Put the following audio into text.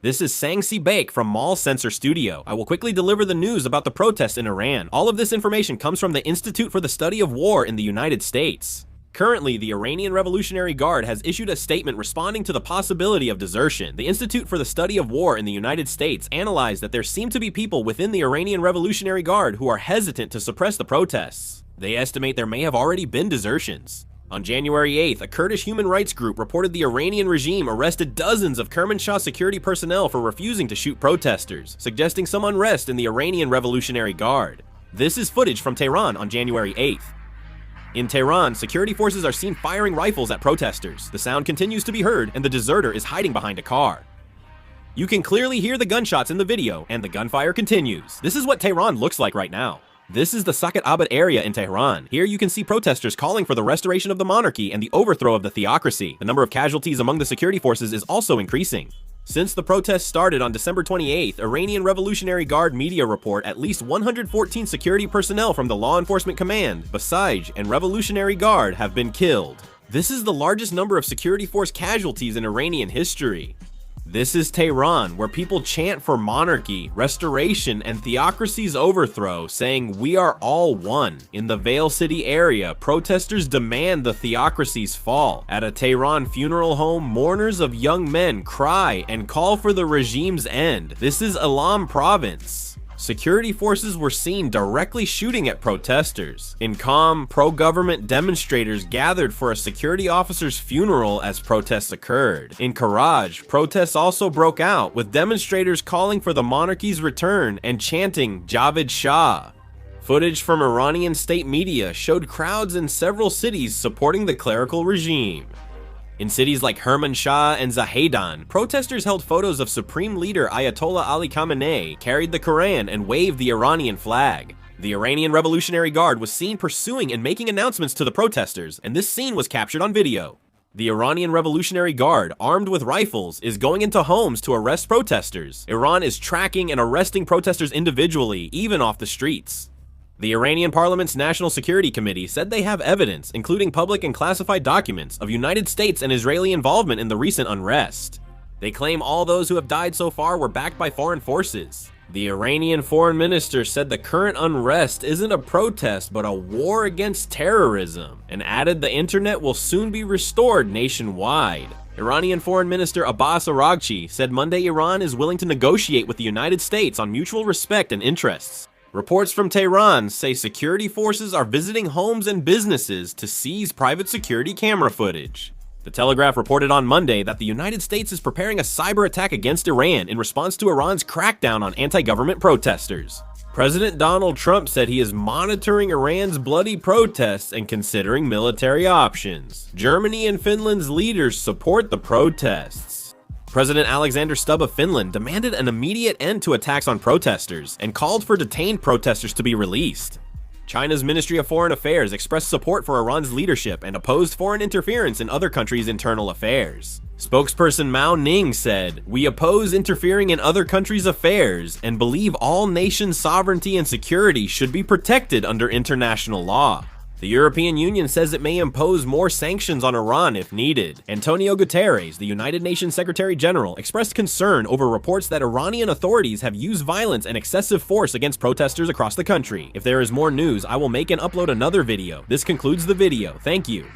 This is Sangsi Baek from Mall Sensor Studio. I will quickly deliver the news about the protests in Iran. All of this information comes from the Institute for the Study of War in the United States. Currently, the Iranian Revolutionary Guard has issued a statement responding to the possibility of desertion. The Institute for the Study of War in the United States analyzed that there seem to be people within the Iranian Revolutionary Guard who are hesitant to suppress the protests. They estimate there may have already been desertions. On January 8th, a Kurdish human rights group reported the Iranian regime arrested dozens of Kermanshah security personnel for refusing to shoot protesters, suggesting some unrest in the Iranian Revolutionary Guard. This is footage from Tehran on January 8th. In Tehran, security forces are seen firing rifles at protesters. The sound continues to be heard, and the deserter is hiding behind a car. You can clearly hear the gunshots in the video, and the gunfire continues. This is what Tehran looks like right now. This is the Saket Abad area in Tehran. Here you can see protesters calling for the restoration of the monarchy and the overthrow of the theocracy. The number of casualties among the security forces is also increasing. Since the protests started on December 28th, Iranian Revolutionary Guard media report at least 114 security personnel from the Law Enforcement Command, Basij, and Revolutionary Guard have been killed. This is the largest number of security force casualties in Iranian history. This is Tehran, where people chant for monarchy, restoration, and theocracy's overthrow, saying, "We are all one." In the Vale City area, protesters demand the theocracy's fall. At a Tehran funeral home, mourners of young men cry and call for the regime's end. This is Elam province. Security forces were seen directly shooting at protesters. In Qom, pro-government demonstrators gathered for a security officer's funeral as protests occurred. In Karaj, protests also broke out, with demonstrators calling for the monarchy's return and chanting Javed Shah. Footage from Iranian state media showed crowds in several cities supporting the clerical regime. In cities like Kermanshah and Zahedan, protesters held photos of Supreme Leader Ayatollah Ali Khamenei, carried the Quran, and waved the Iranian flag. The Iranian Revolutionary Guard was seen pursuing and making announcements to the protesters, and this scene was captured on video. The Iranian Revolutionary Guard, armed with rifles, is going into homes to arrest protesters. Iran is tracking and arresting protesters individually, even off the streets. The Iranian Parliament's National Security Committee said they have evidence, including public and classified documents, of United States and Israeli involvement in the recent unrest. They claim all those who have died so far were backed by foreign forces. The Iranian foreign minister said the current unrest isn't a protest but a war against terrorism, and added the internet will soon be restored nationwide. Iranian Foreign Minister Abbas Araghchi said Monday Iran is willing to negotiate with the United States on mutual respect and interests. Reports from Tehran say security forces are visiting homes and businesses to seize private security camera footage. The Telegraph reported on Monday that the United States is preparing a cyber attack against Iran in response to Iran's crackdown on anti-government protesters. President Donald Trump said he is monitoring Iran's bloody protests and considering military options. Germany and Finland's leaders support the protests. President Alexander Stubb of Finland demanded an immediate end to attacks on protesters and called for detained protesters to be released. China's Ministry of Foreign Affairs expressed support for Iran's leadership and opposed foreign interference in other countries' internal affairs. Spokesperson Mao Ning said, "We oppose interfering in other countries' affairs and believe all nations' sovereignty and security should be protected under international law." The European Union says it may impose more sanctions on Iran if needed. Antonio Guterres, the United Nations Secretary General, expressed concern over reports that Iranian authorities have used violence and excessive force against protesters across the country. If there is more news, I will make and upload another video. This concludes the video. Thank you.